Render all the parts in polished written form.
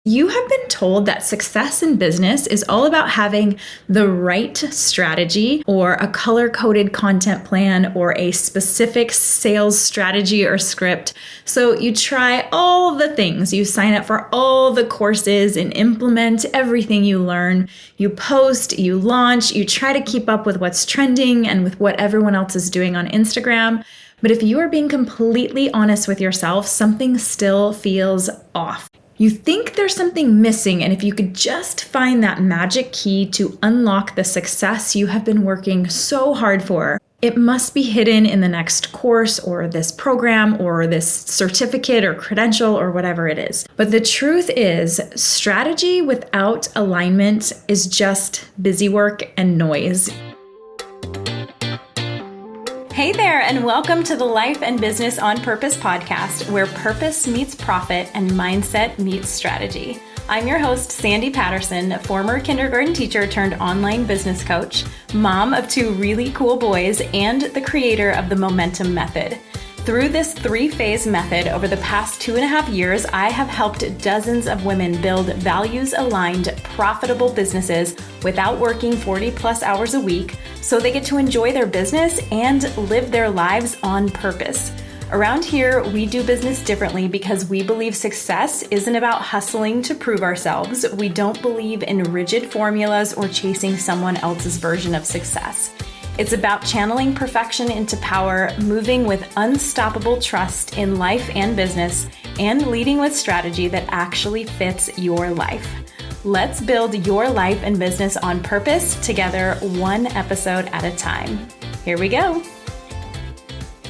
You have been told that success in business is all about having the right strategy or a color-coded content plan or a specific sales strategy or script. So you try all the things. You sign up for all the courses and implement everything you learn. You post, you launch, you try to keep up with what's trending and with what everyone else is doing on Instagram. But if you are being completely honest with yourself, something still feels off. You think there's something missing, and if you could just find that magic key to unlock the success you have been working so hard for, it must be hidden in the next course or this program or this certificate or credential or whatever it is. But the truth is, strategy without alignment is just busy work and noise. Hey there, and welcome to the Life and Business on Purpose podcast, where purpose meets profit and mindset meets strategy. I'm your host, Sandy Patterson, former kindergarten teacher turned online business coach, mom of two really cool boys, and the creator of the Momentum Method. Through this 3-phase method over the past 2.5 years, I have helped dozens of women build values-aligned, profitable businesses without working 40+ hours a week, so they get to enjoy their business and live their lives on purpose. Around here, we do business differently because we believe success isn't about hustling to prove ourselves. We don't believe in rigid formulas or chasing someone else's version of success. It's about channeling perfection into power, moving with unstoppable trust in life and business, and leading with strategy that actually fits your life. Let's build your life and business on purpose together, one episode at a time. Here we go.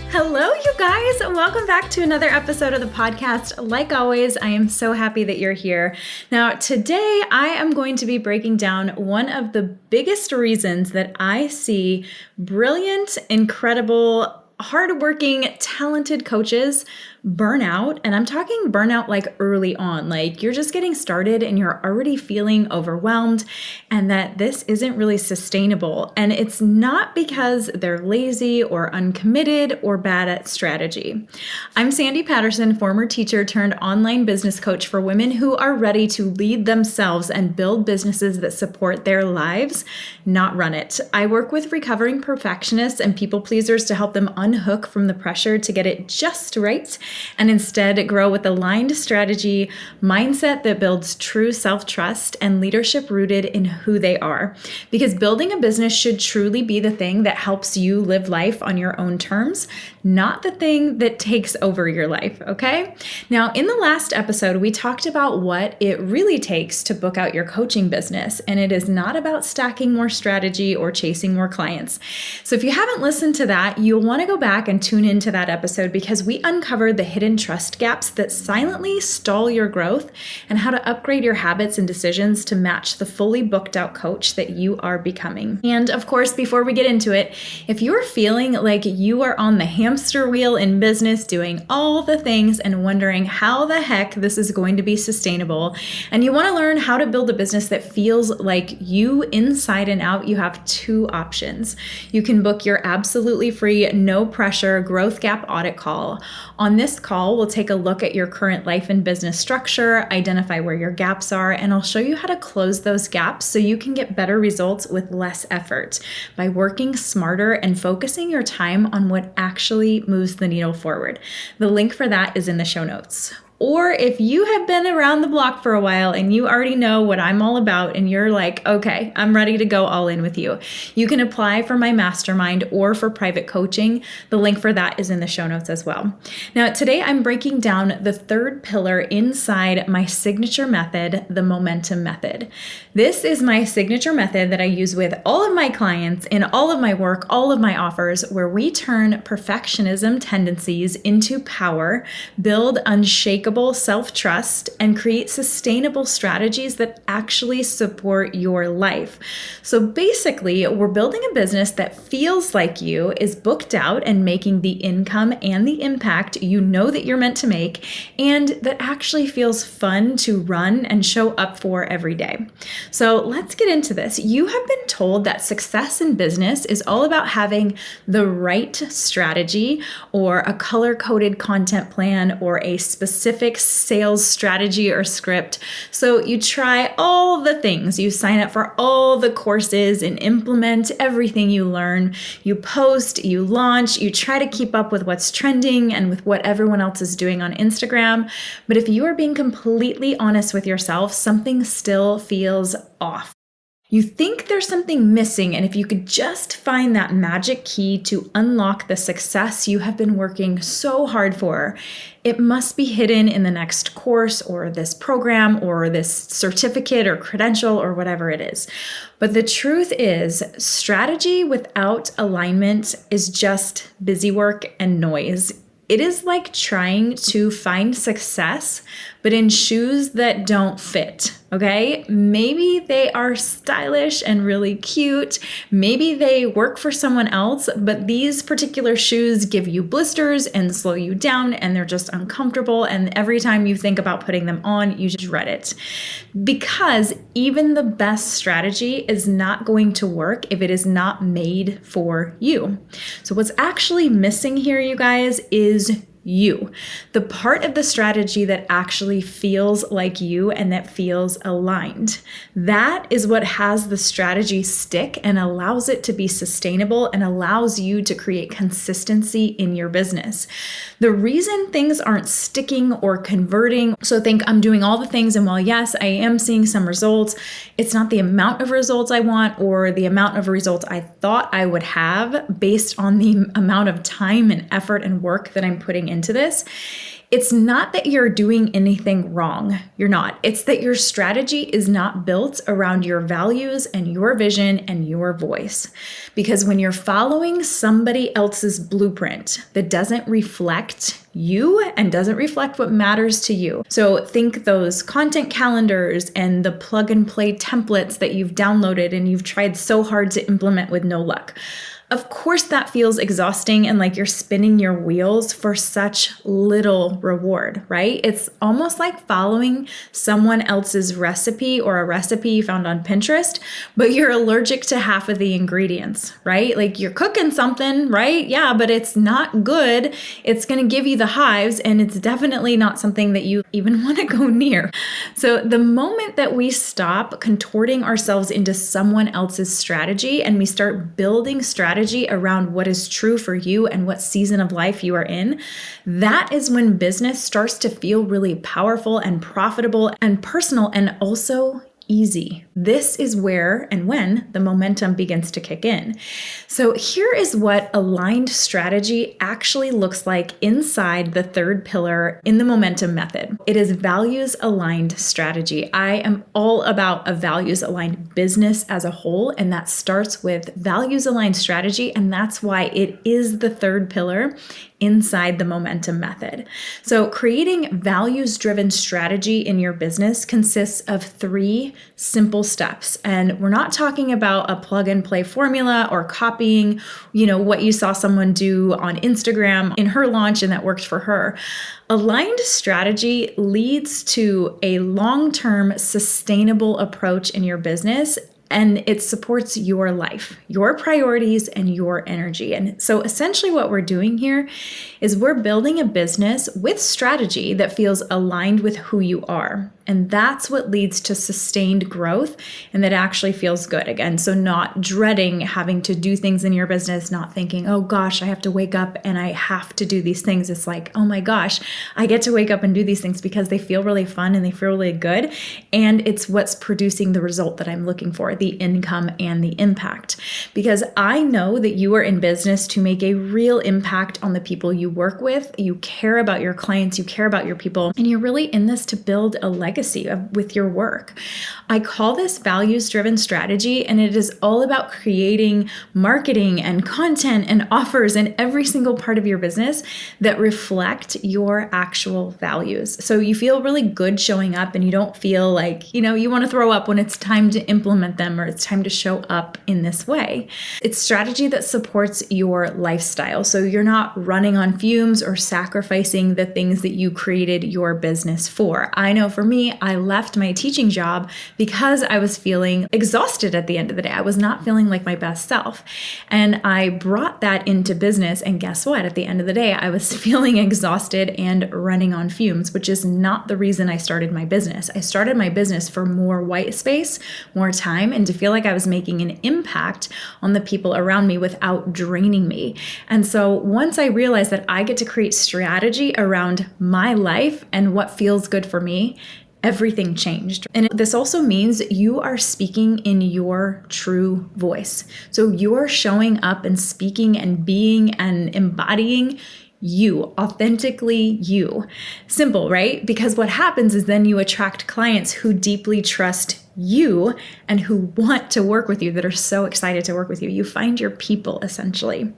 Hello, you guys. Welcome back to another episode of the podcast. Like always, I am so happy that you're here. Now, today I am going to be breaking down one of the biggest reasons that I see brilliant, incredible, hardworking, talented coaches burn out. And I'm talking burnout like early on, like you're just getting started and you're already feeling overwhelmed and that this isn't really sustainable. And it's not because they're lazy or uncommitted or bad at strategy. I'm Sandy Patterson, former teacher turned online business coach for women who are ready to lead themselves and build businesses that support their lives, not run it. I work with recovering perfectionists and people pleasers to help them unhook from the pressure to get it just right and instead grow with aligned strategy, mindset that builds true self-trust, and leadership rooted in who they are. Because building a business should truly be the thing that helps you live life on your own terms, not the thing that takes over your life, okay? Now, in the last episode, we talked about what it really takes to book out your coaching business, and it is not about stacking more strategy or chasing more clients. So if you haven't listened to that, you'll want to go back and tune into that episode because we uncovered the hidden trust gaps that silently stall your growth and how to upgrade your habits and decisions to match the fully booked out coach that you are becoming. And of course, before we get into it, if you're feeling like you are on the hamster wheel in business doing all the things and wondering how the heck this is going to be sustainable, and you want to learn how to build a business that feels like you inside and out, you have two options. You can book your absolutely free, no pressure growth gap audit call. On this call, we'll take a look at your current life and business structure, identify where your gaps are, and I'll show you how to close those gaps so you can get better results with less effort by working smarter and focusing your time on what actually moves the needle forward. The link for that is in the show notes. Or if you have been around the block for a while and you already know what I'm all about and you're like, okay, I'm ready to go all in with you, you can apply for my mastermind or for private coaching. The link for that is in the show notes as well. Now, today I'm breaking down the third pillar inside my signature method, the Momentum Method. This is my signature method that I use with all of my clients in all of my work, all of my offers, where we turn perfectionism tendencies into power, build unshakable self-trust, and create sustainable strategies that actually support your life. So basically, we're building a business that feels like you, is booked out and making the income and the impact you know that you're meant to make, and that actually feels fun to run and show up for every day. So let's get into this. You have been told that success in business is all about having the right strategy or a color-coded content plan or a specific specific sales strategy or script. So you try all the things. You sign up for all the courses and implement everything you learn. You post, you launch, you try to keep up with what's trending and with what everyone else is doing on Instagram. But if you are being completely honest with yourself, something still feels off. You think there's something missing, and if you could just find that magic key to unlock the success you have been working so hard for, it must be hidden in the next course or this program or this certificate or credential or whatever it is. But the truth is, strategy without alignment is just busy work and noise. It is like trying to find success, but in shoes that don't fit, okay? Maybe they are stylish and really cute. Maybe they work for someone else, but these particular shoes give you blisters and slow you down, and they're just uncomfortable. And every time you think about putting them on, you just dread it. Because even the best strategy is not going to work if it is not made for you. So what's actually missing here, you guys, is you, the part of the strategy that actually feels like you and that feels aligned. That is what has the strategy stick and allows it to be sustainable and allows you to create consistency in your business. The reason things aren't sticking or converting, so think I'm doing all the things, and while yes, I am seeing some results, it's not the amount of results I want or the amount of results I thought I would have based on the amount of time and effort and work that I'm putting into this. It's not that you're doing anything wrong. You're not. It's that your strategy is not built around your values and your vision and your voice. Because when you're following somebody else's blueprint that doesn't reflect you and doesn't reflect what matters to you. So think those content calendars and the plug and play templates that you've downloaded and you've tried so hard to implement with no luck. Of course, that feels exhausting and like you're spinning your wheels for such little reward, right? It's almost like following someone else's recipe or a recipe you found on Pinterest, but you're allergic to half of the ingredients, right? Like you're cooking something, right? Yeah, but it's not good. It's going to give you the hives, and it's definitely not something that you even want to go near. So the moment that we stop contorting ourselves into someone else's strategy and we start building strategy around what is true for you and what season of life you are in, that is when business starts to feel really powerful and profitable and personal and also easy. This is where and when the momentum begins to kick in. So here is what aligned strategy actually looks like inside the third pillar in the momentum method. It is values aligned strategy. I am all about a values aligned business as a whole, and that starts with values aligned strategy, and that's why it is the third pillar inside the momentum method. So creating values-driven strategy in your business consists of 3 simple steps. And we're not talking about a plug and play formula or copying, what you saw someone do on Instagram in her launch and that worked for her. Aligned strategy leads to a long-term sustainable approach in your business, and it supports your life, your priorities, and your energy. And so essentially what we're doing here is we're building a business with strategy that feels aligned with who you are. And that's what leads to sustained growth and that actually feels good. Again, so not dreading having to do things in your business, not thinking, oh gosh, I have to wake up and I have to do these things. It's like, oh my gosh, I get to wake up and do these things because they feel really fun and they feel really good. And it's what's producing the result that I'm looking for, the income and the impact. Because I know that you are in business to make a real impact on the people you work with. You care about your clients, you care about your people, and you're really in this to build a legacy with your work. I call this values-driven strategy, and it is all about creating marketing and content and offers in every single part of your business that reflect your actual values. So you feel really good showing up and you don't feel like, you want to throw up when it's time to implement them or it's time to show up in this way. It's strategy that supports your lifestyle. So you're not running on fumes or sacrificing the things that you created your business for. I know for me, I left my teaching job because I was feeling exhausted at the end of the day. I was not feeling like my best self. And I brought that into business. And guess what? At the end of the day, I was feeling exhausted and running on fumes, which is not the reason I started my business. I started my business for more white space, more time, and to feel like I was making an impact on the people around me without draining me. And so once I realized that I get to create strategy around my life and what feels good for me, everything changed. And this also means you are speaking in your true voice. So you're showing up and speaking and being and embodying you, authentically you. Simple, right? Because what happens is then you attract clients who deeply trust you and who want to work with you, that are so excited to work with you. You find your people, essentially.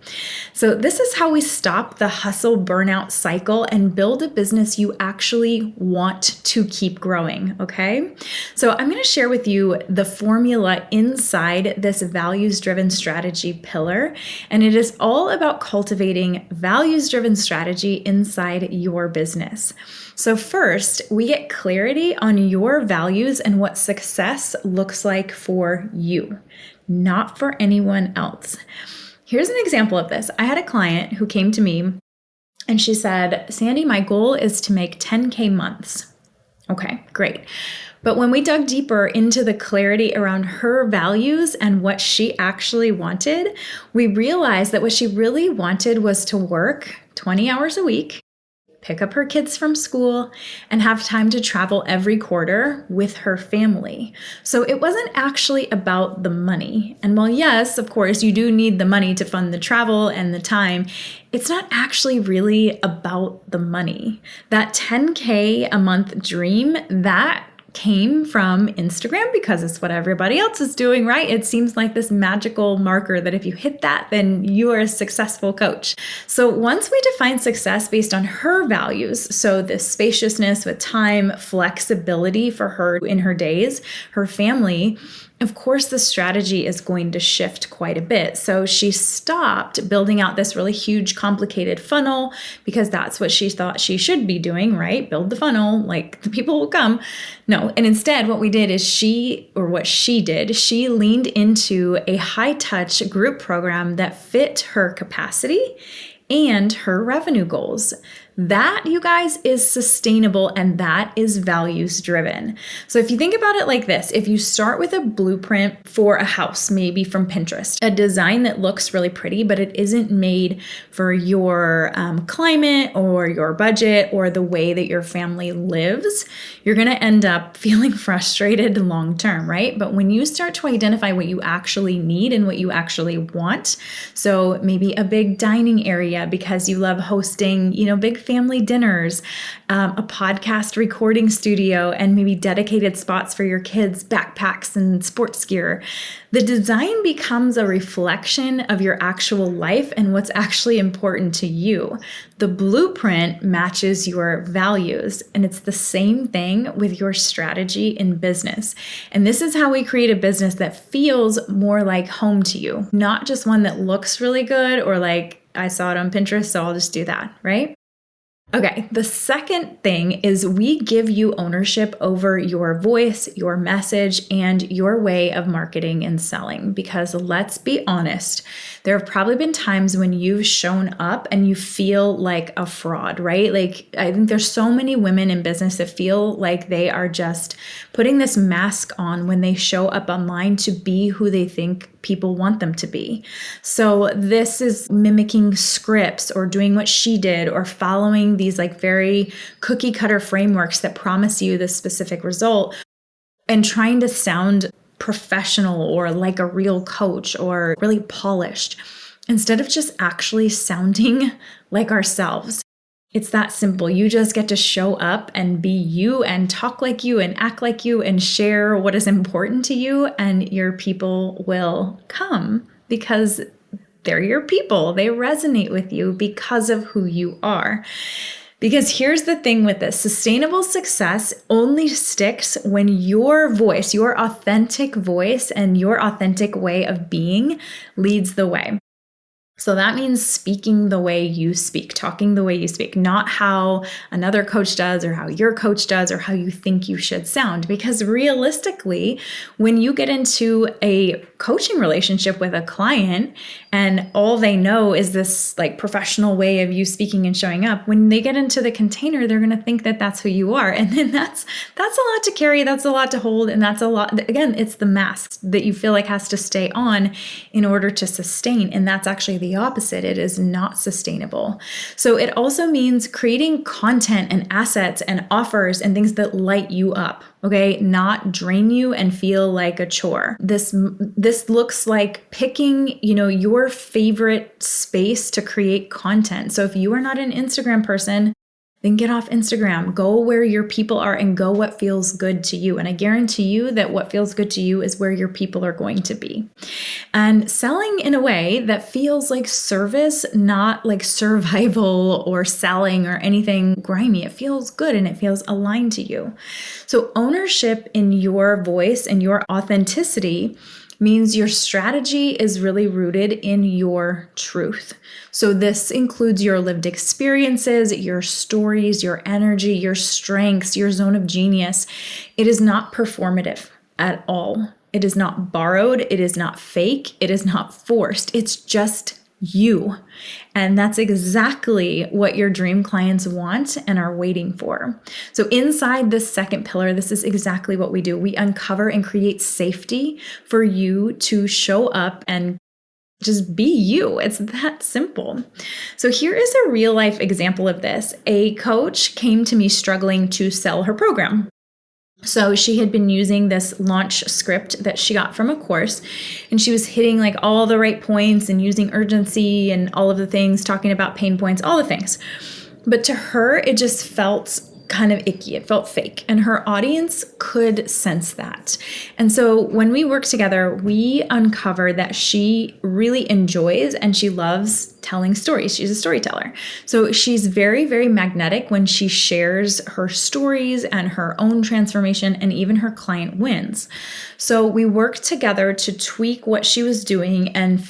So this is how we stop the hustle burnout cycle and build a business you actually want to keep growing, okay? So I'm going to share with you the formula inside this values-driven strategy pillar, and it is all about cultivating values-driven strategy inside your business. So first, we get clarity on your values and what success looks like for you, not for anyone else. Here's an example of this. I had a client who came to me and she said, Sandy, my goal is to make 10K months. Okay, great. But when we dug deeper into the clarity around her values and what she actually wanted, we realized that what she really wanted was to work 20 hours a week, pick up her kids from school, and have time to travel every quarter with her family. So it wasn't actually about the money. And while yes, of course, you do need the money to fund the travel and the time, it's not actually really about the money. That 10K a month dream, that came from Instagram because it's what everybody else is doing, right? It seems like this magical marker that if you hit that, then you are a successful coach. So once we define success based on her values, so this spaciousness with time, flexibility for her in her days, her family, of course, the strategy is going to shift quite a bit. So she stopped building out this really huge, complicated funnel because that's what she thought she should be doing, right? Build the funnel, like the people will come. No, and instead what we did is she leaned into a high-touch group program that fit her capacity and her revenue goals. That, you guys, is sustainable and that is values driven. So if you think about it like this, if you start with a blueprint for a house, maybe from Pinterest, a design that looks really pretty, but it isn't made for your climate or your budget or the way that your family lives, you're going to end up feeling frustrated long term, right? But when you start to identify what you actually need and what you actually want, so maybe a big dining area because you love hosting, big family dinners, a podcast recording studio, and maybe dedicated spots for your kids, backpacks and sports gear. The design becomes a reflection of your actual life and what's actually important to you. The blueprint matches your values, and it's the same thing with your strategy in business. And this is how we create a business that feels more like home to you, not just one that looks really good or like, I saw it on Pinterest, so I'll just do that, right? Okay, the second thing is we give you ownership over your voice, your message, and your way of marketing and selling. Because let's be honest, there have probably been times when you've shown up and you feel like a fraud, right? Like, I think there's so many women in business that feel like they are just putting this mask on when they show up online to be who they think people want them to be. So this is mimicking scripts or doing what she did or following these like very cookie cutter frameworks that promise you this specific result and trying to sound professional or like a real coach or really polished instead of just actually sounding like ourselves. It's that simple. You just get to show up and be you and talk like you and act like you and share what is important to you, and your people will come because they're your people. They resonate with you because of who you are. Because here's the thing with this, sustainable success only sticks when your voice, your authentic voice and your authentic way of being leads the way. So that means speaking the way you speak, talking the way you speak, not how another coach does or how your coach does or how you think you should sound. Because realistically, when you get into a coaching relationship with a client and all they know is this like professional way of you speaking and showing up, when they get into the container, they're going to think that that's who you are. And then that's a lot to carry. That's a lot to hold. And that's a lot. Again, it's the mask that you feel like has to stay on in order to sustain. And that's actually the opposite. It is not sustainable. So it also means creating content and assets and offers and things that light you up, okay? Not drain you and feel like a chore. This looks like picking, your favorite space to create content. So if you are not an Instagram person, then get off Instagram. Go where your people are and go what feels good to you. And I guarantee you that what feels good to you is where your people are going to be. And selling in a way that feels like service, not like survival or selling or anything grimy. It feels good and it feels aligned to you. So ownership in your voice and your authenticity means your strategy is really rooted in your truth. So this includes your lived experiences, your stories, your energy, your strengths, your zone of genius. It is not performative at all. It is not borrowed. It is not fake. It is not forced. It's just you. And that's exactly what your dream clients want and are waiting for. So inside this second pillar, this is exactly what we do. We uncover and create safety for you to show up and just be you. It's that simple. So here is a real life example of this. A coach came to me struggling to sell her program. So she had been using this launch script that she got from a course, and she was hitting like all the right points and using urgency and all of the things, talking about pain points, all the things. But to her, it just felt kind of icky. It felt fake. And her audience could sense that. And so when we worked together, we uncovered that she really enjoys and she loves telling stories. She's a storyteller. So she's very, very magnetic when she shares her stories and her own transformation and even her client wins. So we worked together to tweak what she was doing and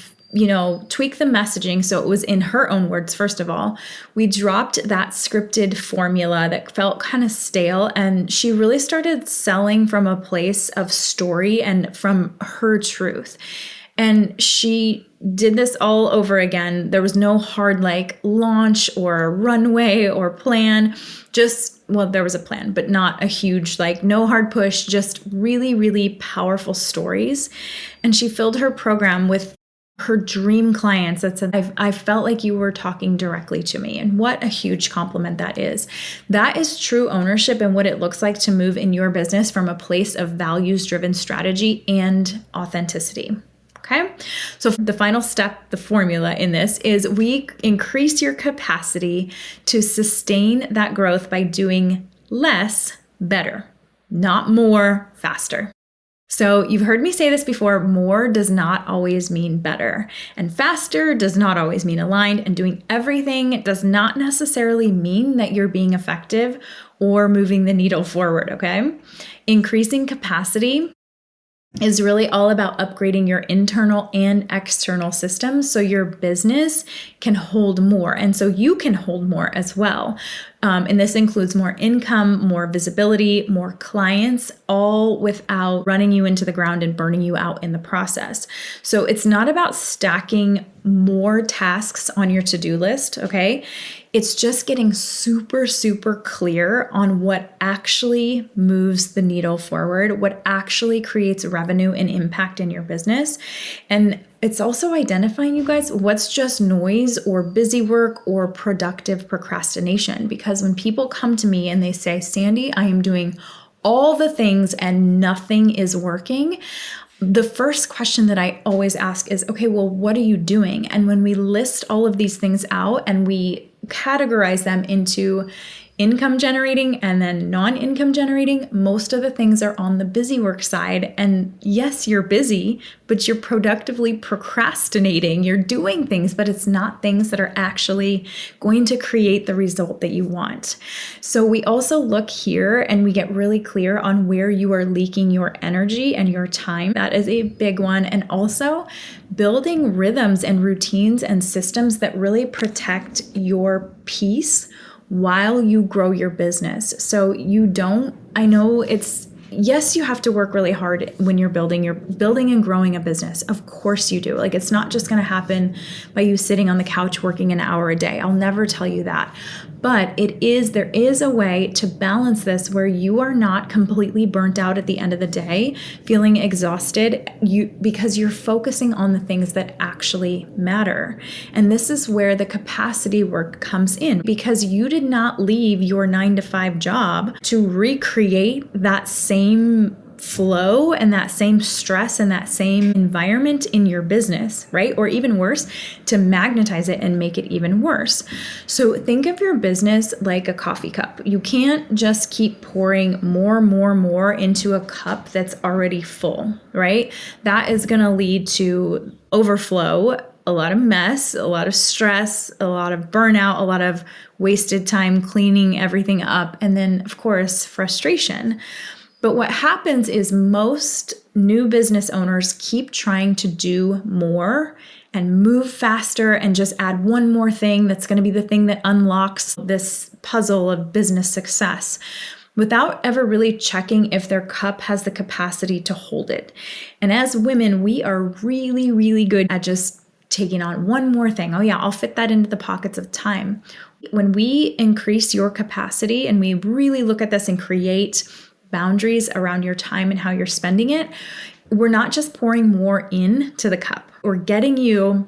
tweak the messaging so it was in her own words. First of all, we dropped that scripted formula that felt kind of stale, and she really started selling from a place of story and from her truth. And she did this all over again. There was no hard launch or runway or plan. There was a plan, but not a huge, no hard push, just really, really powerful stories. And she filled her program with her dream clients that said, I felt like you were talking directly to me. And what a huge compliment that is. That is true ownership and what it looks like to move in your business from a place of values-driven strategy and authenticity. Okay. So the final step, the formula in this is we increase your capacity to sustain that growth by doing less better, not more faster. So you've heard me say this before, more does not always mean better, and faster does not always mean aligned, and doing everything does not necessarily mean that you're being effective or moving the needle forward, okay? Increasing capacity is really all about upgrading your internal and external systems so your business can hold more, and so you can hold more as well. And this includes more income, more visibility, more clients, all without running you into the ground and burning you out in the process. So it's not about stacking more tasks on your to-do list, okay? It's just getting super, super clear on what actually moves the needle forward, what actually creates revenue and impact in your business. And it's also identifying, you guys, what's just noise or busy work or productive procrastination. Because when people come to me and they say, Sandy, I am doing all the things and nothing is working, the first question that I always ask is, okay, well, what are you doing? And when we list all of these things out and we categorize them into income generating and then non-income generating. Most of the things are on the Busywork side. And yes, you're busy, but you're productively procrastinating. You're doing things, but it's not things that are actually going to create the result that you want. So we also look here and we get really clear on where you are leaking your energy and your time. That is a big one. And also building rhythms and routines and systems that really protect your peace while you grow your business. So I know yes, you have to work really hard when you're building and growing a business. Of course you do. Like, it's not just going to happen by you sitting on the couch working an hour a day. I'll never tell you that. But there is a way to balance this where you are not completely burnt out at the end of the day, feeling exhausted, because you're focusing on the things that actually matter. And this is where the capacity work comes in, because you did not leave your 9-to-5 job to recreate that same flow and that same stress and that same environment in your business, right? Or even worse, to magnetize it and make it even worse. So think of your business like a coffee cup. You can't just keep pouring more into a cup that's already full, right? That is going to lead to overflow, a lot of mess, a lot of stress, a lot of burnout, a lot of wasted time cleaning everything up, and then, of course, frustration. But what happens is most new business owners keep trying to do more and move faster and just add one more thing that's going to be the thing that unlocks this puzzle of business success, without ever really checking if their cup has the capacity to hold it. And as women, we are really, really good at just taking on one more thing. Oh yeah, I'll fit that into the pockets of time. When we increase your capacity and we really look at this and create boundaries around your time and how you're spending it, we're not just pouring more into the cup. We're getting you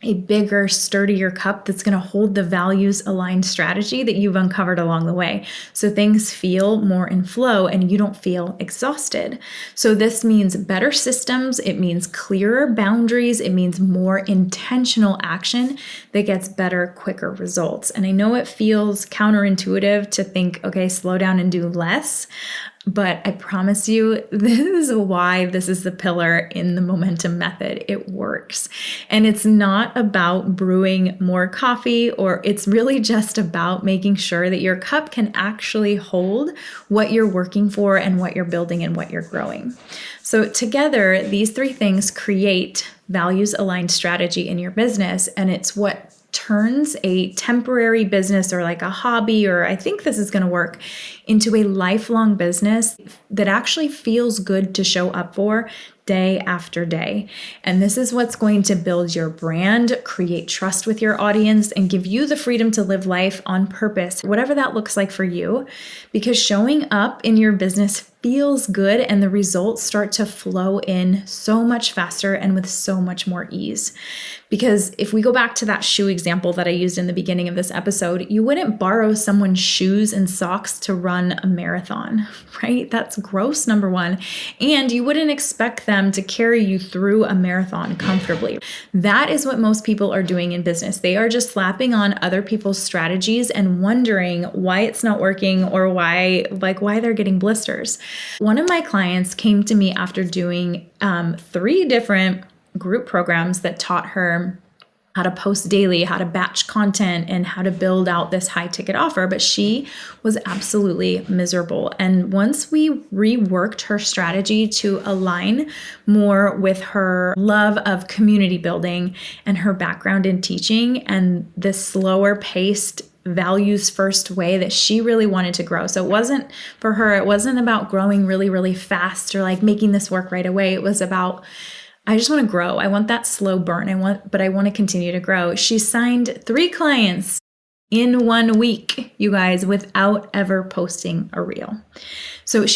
a bigger, sturdier cup that's going to hold the values aligned strategy that you've uncovered along the way. So things feel more in flow and you don't feel exhausted. So this means better systems. It means clearer boundaries. It means more intentional action that gets better, quicker results. And I know it feels counterintuitive to think, okay, slow down and do less. But I promise you, this is why this is the pillar in the momentum method. It works. And it's not about brewing more coffee, or it's really just about making sure that your cup can actually hold what you're working for and what you're building and what you're growing. So together, these three things create values-aligned strategy in your business, and it's what turns a temporary business or like a hobby, or I think this is going to work, into a lifelong business that actually feels good to show up for day after day. And this is what's going to build your brand, create trust with your audience, and give you the freedom to live life on purpose, whatever that looks like for you, because showing up in your business feels good and the results start to flow in so much faster and with so much more ease. Because if we go back to that shoe example that I used in the beginning of this episode, you wouldn't borrow someone's shoes and socks to run a marathon, right? That's gross, number one. And you wouldn't expect them to carry you through a marathon comfortably. That is what most people are doing in business. They are just slapping on other people's strategies and wondering why it's not working or why they're getting blisters. One of my clients came to me after doing 3 different group programs that taught her how to post daily, how to batch content, and how to build out this high ticket offer. But she was absolutely miserable. And once we reworked her strategy to align more with her love of community building and her background in teaching and this slower paced values first way that she really wanted to grow. So it wasn't about growing really, really fast or like making this work right away. It was about, I just want to grow. I want that slow burn. but I want to continue to grow. She signed 3 clients in 1 week, you guys, without ever posting a reel. So what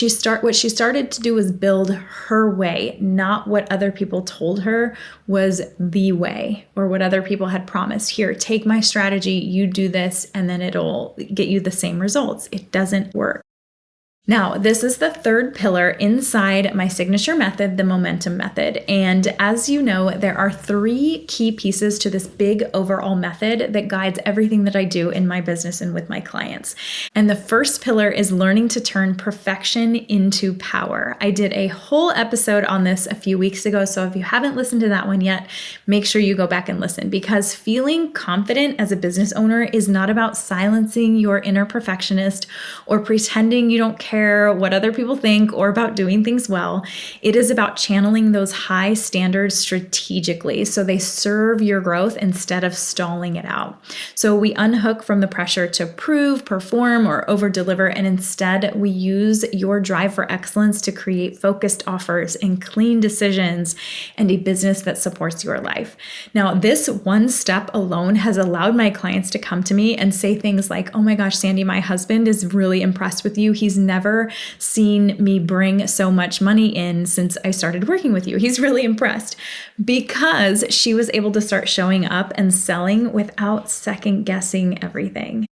she started to do was build her way, not what other people told her was the way or what other people had promised. Here, take my strategy, you do this, and then it'll get you the same results. It doesn't work. Now, this is the third pillar inside my signature method, the momentum method. And as you know, there are 3 key pieces to this big overall method that guides everything that I do in my business and with my clients. And the first pillar is learning to turn perfection into power. I did a whole episode on this a few weeks ago. So if you haven't listened to that one yet, make sure you go back and listen, because feeling confident as a business owner is not about silencing your inner perfectionist or pretending you don't care what other people think or about doing things well. It is about channeling those high standards strategically so they serve your growth instead of stalling it out. So we unhook from the pressure to prove, perform, or over-deliver, and instead we use your drive for excellence to create focused offers and clean decisions and a business that supports your life. Now, this one step alone has allowed my clients to come to me and say things like, "Oh my gosh, Sandy, my husband is really impressed with you. He's never seen me bring so much money in since I started working with you. He's really impressed," because she was able to start showing up and selling without second guessing everything.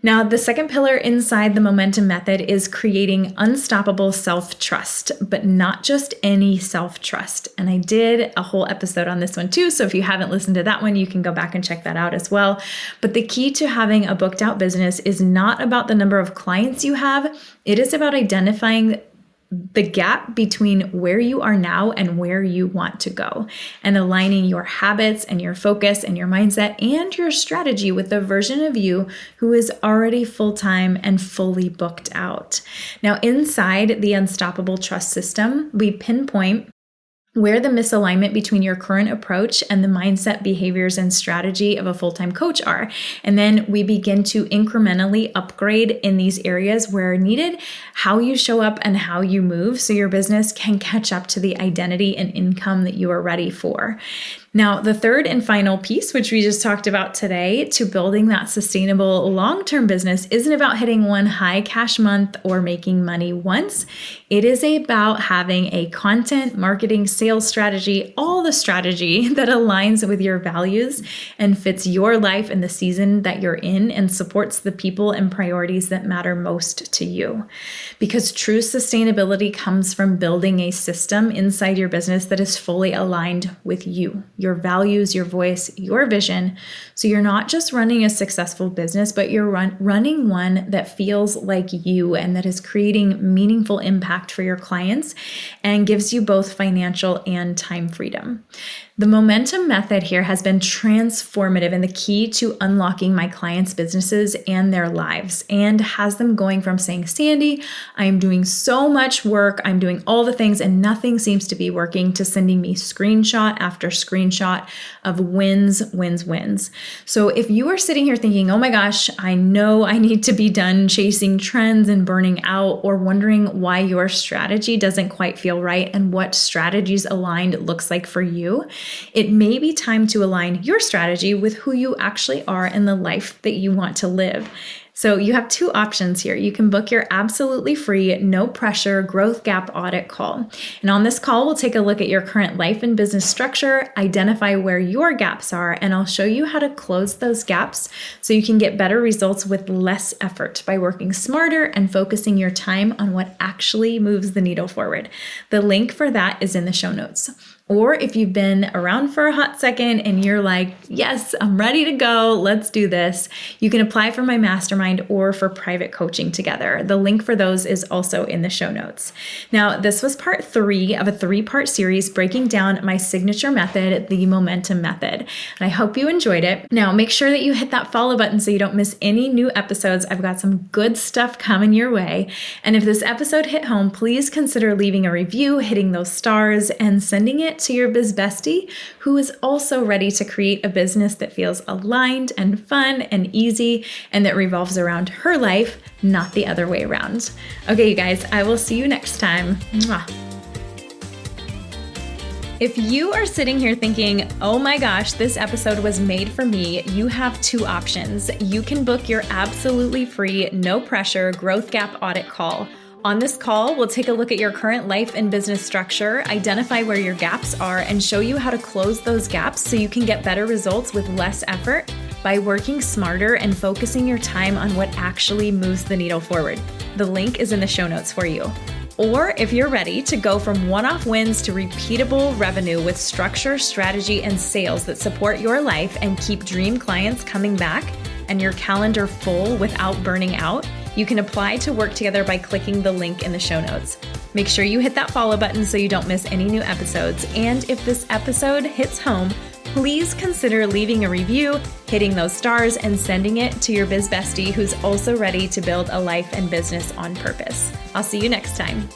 Now, the second pillar inside the momentum method is creating unstoppable self-trust, but not just any self-trust. And I did a whole episode on this one too. So if you haven't listened to that one, you can go back and check that out as well. But the key to having a booked out business is not about the number of clients you have. It is about identifying the gap between where you are now and where you want to go, and aligning your habits and your focus and your mindset and your strategy with the version of you who is already full-time and fully booked out. Now, inside the Unstoppable Trust System, we pinpoint where the misalignment between your current approach and the mindset, behaviors, and strategy of a full-time coach are. And then we begin to incrementally upgrade in these areas where needed, how you show up and how you move so your business can catch up to the identity and income that you are ready for. Now, the third and final piece, which we just talked about today, to building that sustainable long-term business isn't about hitting one high cash month or making money once. It is about having a content, marketing, sales strategy, all the strategy that aligns with your values and fits your life and the season that you're in and supports the people and priorities that matter most to you. Because true sustainability comes from building a system inside your business that is fully aligned with you, your values, your voice, your vision. So you're not just running a successful business, but you're running one that feels like you and that is creating meaningful impact for your clients and gives you both financial and time freedom. The momentum method here has been transformative and the key to unlocking my clients' businesses and their lives, and has them going from saying, "Sandy, I'm doing so much work, I'm doing all the things and nothing seems to be working," to sending me screenshot after screenshot of wins, wins, wins. So if you are sitting here thinking, "Oh my gosh, I know I need to be done chasing trends and burning out," or wondering why your strategy doesn't quite feel right and what strategies aligned looks like for you, it may be time to align your strategy with who you actually are and the life that you want to live. So you have 2 options here. You can book your absolutely free, no pressure growth gap audit call. And on this call, we'll take a look at your current life and business structure, identify where your gaps are, and I'll show you how to close those gaps so you can get better results with less effort by working smarter and focusing your time on what actually moves the needle forward. The link for that is in the show notes. Or if you've been around for a hot second and you're like, "Yes, I'm ready to go, let's do this," you can apply for my mastermind or for private coaching together. The link for those is also in the show notes. Now, this was part 3 of a 3-part series breaking down my signature method, the momentum method. And I hope you enjoyed it. Now, make sure that you hit that follow button so you don't miss any new episodes. I've got some good stuff coming your way. And if this episode hit home, please consider leaving a review, hitting those stars, and sending it to your biz bestie who is also ready to create a business that feels aligned and fun and easy and that revolves around her life, not the other way around. Okay, you guys, I will see you next time. Mwah. If you are sitting here thinking, "Oh my gosh, this episode was made for me," you have 2 options. You can book your absolutely free, no pressure growth gap audit call. On this call, we'll take a look at your current life and business structure, identify where your gaps are, and show you how to close those gaps so you can get better results with less effort. by working smarter and focusing your time on what actually moves the needle forward. The link is in the show notes for you. Or if you're ready to go from one-off wins to repeatable revenue with structure, strategy, and sales that support your life and keep dream clients coming back and your calendar full without burning out, you can apply to work together by clicking the link in the show notes. Make sure you hit that follow button so you don't miss any new episodes. And if this episode hits home, please consider leaving a review, hitting those stars, and sending it to your biz bestie who's also ready to build a life and business on purpose. I'll see you next time.